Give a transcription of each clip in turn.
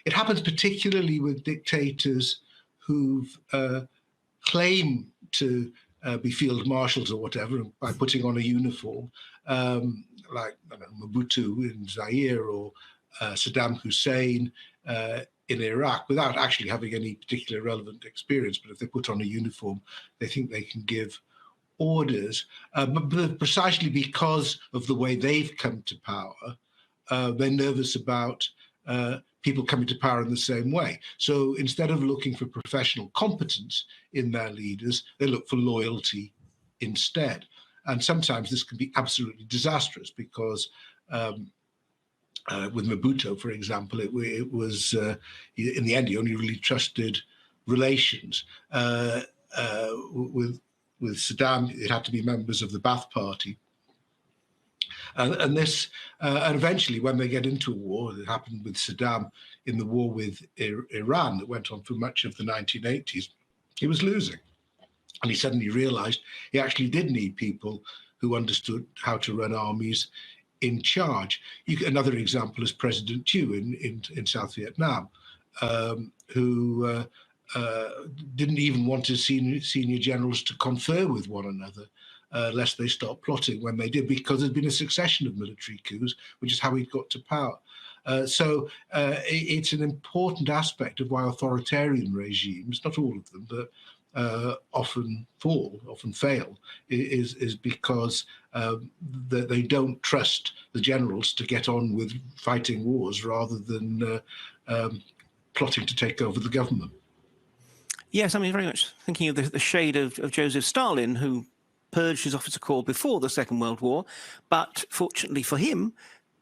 It happens particularly with dictators who've claim to be field marshals or whatever by putting on a uniform, like Mobutu in Zaire or Saddam Hussein in Iraq, without actually having any particular relevant experience. But if they put on a uniform, they think they can give orders. But precisely because of the way they've come to power, they're nervous about people coming to power in the same way. So instead of looking for professional competence in their leaders, they look for loyalty instead. And sometimes this can be absolutely disastrous because with Mobutu, for example, it was, in the end, he only really trusted relations. With Saddam, it had to be members of the Ba'ath Party. And eventually, when they get into a war, it happened with Saddam in the war with Iran that went on for much of the 1980s, he was losing. And he suddenly realized he actually did need people who understood how to run armies in charge. Another example is President Thieu in South Vietnam, who didn't even want his senior generals to confer with one another, lest they start plotting when they did, because there'd been a succession of military coups, which is how he got to power. So it's an important aspect of why authoritarian regimes, not all of them, but often fail, is because they don't trust the generals to get on with fighting wars rather than plotting to take over the government. Yes, I mean, very much thinking of the shade of Joseph Stalin, who purged his officer corps before the Second World War. But fortunately for him,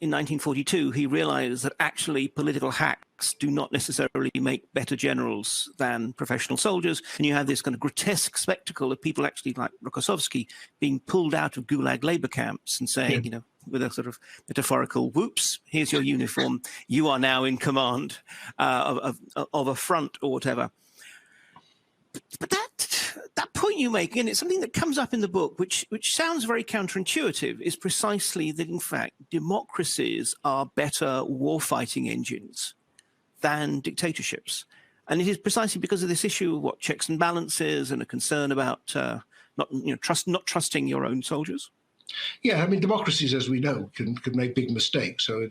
in 1942, he realized that actually political hacks do not necessarily make better generals than professional soldiers. And you have this kind of grotesque spectacle of people actually like Rokossovsky being pulled out of Gulag labor camps and saying, you know, with a sort of metaphorical, whoops, here's your uniform. You are now in command of a front or whatever. But that point you make, and it's something that comes up in the book, which sounds very counterintuitive, is precisely that, in fact, democracies are better war-fighting engines than dictatorships. And it is precisely because of this issue of what checks and balances and a concern about not trusting your own soldiers. Yeah, I mean, democracies, as we know, can make big mistakes. So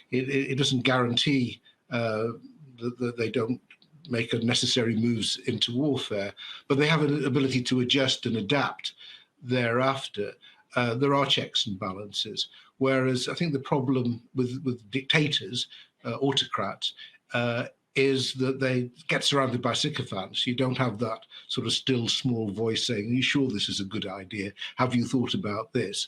it doesn't guarantee that they don't make unnecessary moves into warfare, but they have an ability to adjust and adapt thereafter. There are checks and balances, whereas I think the problem with dictators, autocrats, is that they get surrounded by sycophants. You don't have that sort of still small voice saying, are you sure this is a good idea? Have you thought about this?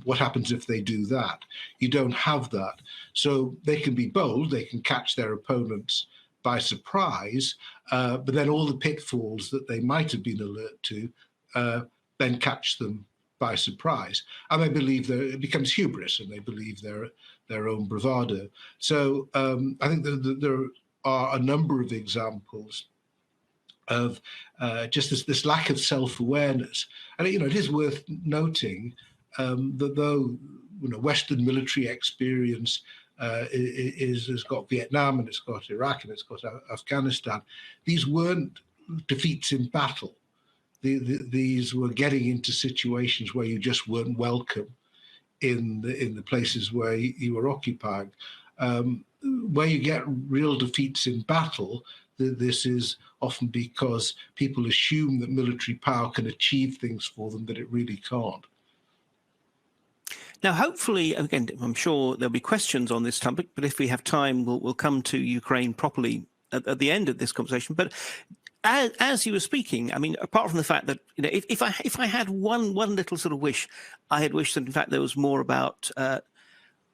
What happens if they do that? You don't have that. So they can be bold, they can catch their opponents by surprise, but then all the pitfalls that they might have been alert to then catch them by surprise. And they believe it becomes hubris, and they believe their own bravado. So I think there are a number of examples of just this lack of self-awareness. And it is worth noting that though Western military experience has got Vietnam and it's got Iraq and it's got Afghanistan, these weren't defeats in battle. These were getting into situations where you just weren't welcome in the places where you were occupying. Where you get real defeats in battle, this is often because people assume that military power can achieve things for them that it really can't. Now, hopefully, again, I'm sure there'll be questions on this topic, but if we have time, we'll come to Ukraine properly at the end of this conversation. But as you were speaking, I mean, apart from the fact that if I had one little sort of wish, I had wished that in fact there was more about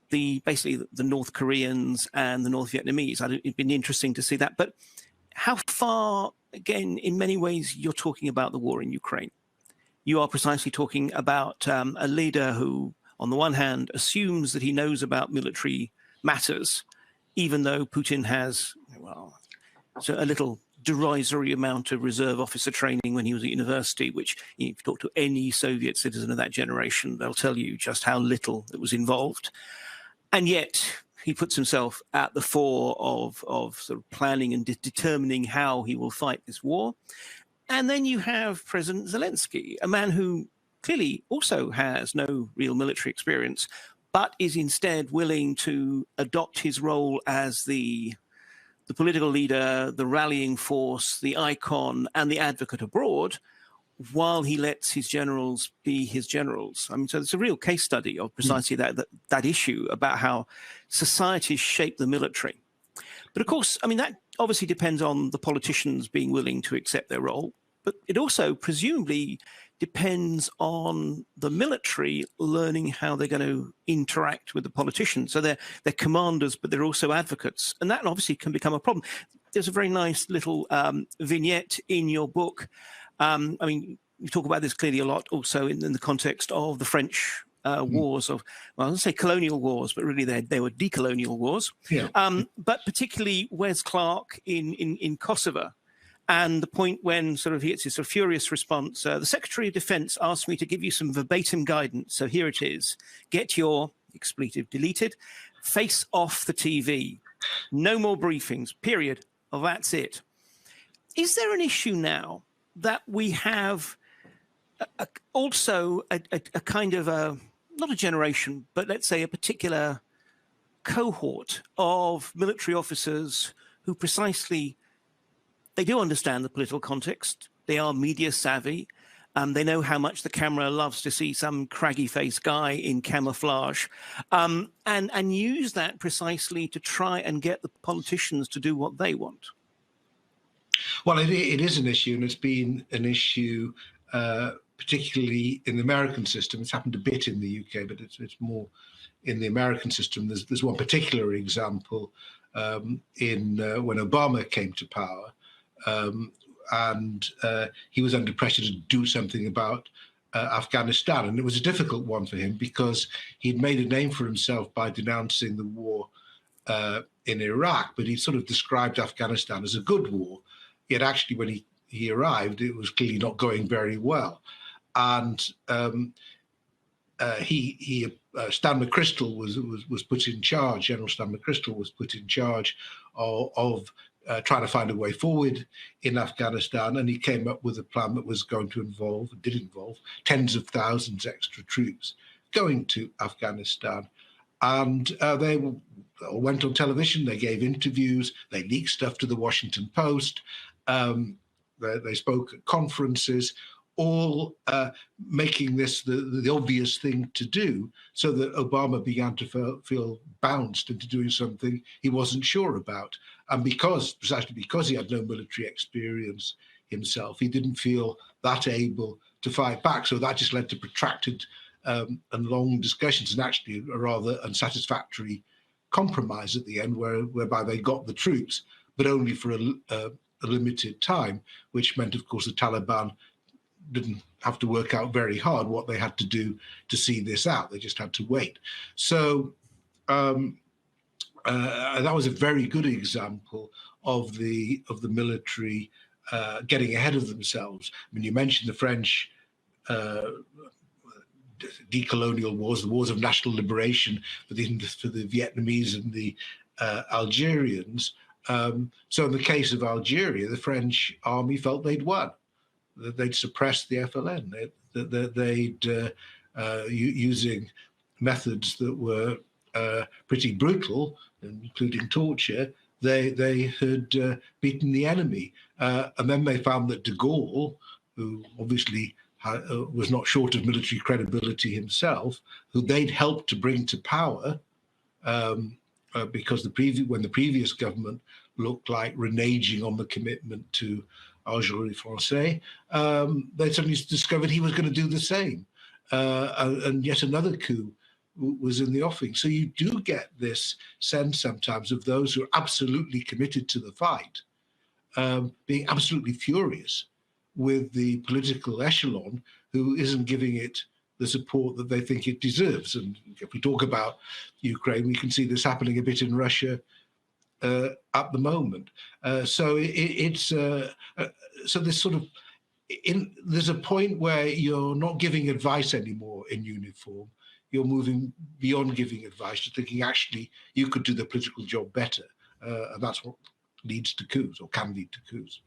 basically the North Koreans and the North Vietnamese. It'd been interesting to see that. But how far, again, in many ways, you're talking about the war in Ukraine. You are precisely talking about a leader who, on the one hand, assumes that he knows about military matters, even though Putin has, so a little derisory amount of reserve officer training when he was at university, which if you talk to any Soviet citizen of that generation, they'll tell you just how little that was involved. And yet he puts himself at the fore of sort of planning and determining how he will fight this war. And then you have President Zelensky, a man who clearly also has no real military experience, but is instead willing to adopt his role as the political leader, the rallying force, the icon, and the advocate abroad, while he lets his generals be his generals. I mean, so it's a real case study of precisely that issue about how societies shape the military. But of course, I mean, that obviously depends on the politicians being willing to accept their role, but it also presumably depends on the military learning how they're going to interact with the politicians. So they're commanders, but they're also advocates. And that obviously can become a problem. There's a very nice little vignette in your book. I mean, you talk about this clearly a lot also in the context of the French wars of, well, I was going to say colonial wars, but really they were decolonial wars. Yeah. But particularly Wes Clark in Kosovo. And the point when sort of he gets his sort of furious response, the Secretary of Defense asked me to give you some verbatim guidance. So here it is. Get your expletive deleted, face off the TV. No more briefings, period. Oh, that's it. Is there an issue now that we have also a kind of not a generation, but let's say a particular cohort of military officers who precisely, they do understand the political context. They are media savvy. They know how much the camera loves to see some craggy-faced guy in camouflage, and use that precisely to try and get the politicians to do what they want. Well, it is an issue, and it's been an issue particularly in the American system. It's happened a bit in the UK, but it's more in the American system. There's one particular example in when Obama came to power. And he was under pressure to do something about Afghanistan. And it was a difficult one for him because he'd made a name for himself by denouncing the war in Iraq, but he sort of described Afghanistan as a good war. Yet actually, when he arrived, it was clearly not going very well. And Stan McChrystal was put in charge, General Stan McChrystal was put in charge of trying to find a way forward in Afghanistan, and he came up with a plan that was going to did involve tens of thousands extra troops going to Afghanistan. And they went on television, they gave interviews, they leaked stuff to the Washington Post, they spoke at conferences, all making this the obvious thing to do, so that Obama began to feel bounced into doing something he wasn't sure about. And precisely because he had no military experience himself, he didn't feel that able to fight back. So that just led to protracted and long discussions, and actually a rather unsatisfactory compromise at the end, whereby they got the troops, but only for a limited time, which meant, of course, the Taliban didn't have to work out very hard what they had to do to see this out. They just had to wait. So that was a very good example of the military getting ahead of themselves. I mean, you mentioned the French decolonial wars, the wars of national liberation for the Vietnamese and the Algerians. So in the case of Algeria, the French army felt they'd won. They'd suppressed the FLN. They'd using methods that were pretty brutal, including torture. They had beaten the enemy, and then they found that de Gaulle, who obviously was not short of military credibility himself, who they'd helped to bring to power, because when the previous government looked like reneging on the commitment to Algérie Française, they suddenly discovered he was going to do the same. And yet another coup was in the offing. So you do get this sense sometimes of those who are absolutely committed to the fight being absolutely furious with the political echelon who isn't giving it the support that they think it deserves. And if we talk about Ukraine, we can see this happening a bit in Russia at the moment. So so this sort of, there's a point where you're not giving advice anymore in uniform. you're moving beyond giving advice to thinking actually you could do the political job better, and that's what leads to coups or can lead to coups.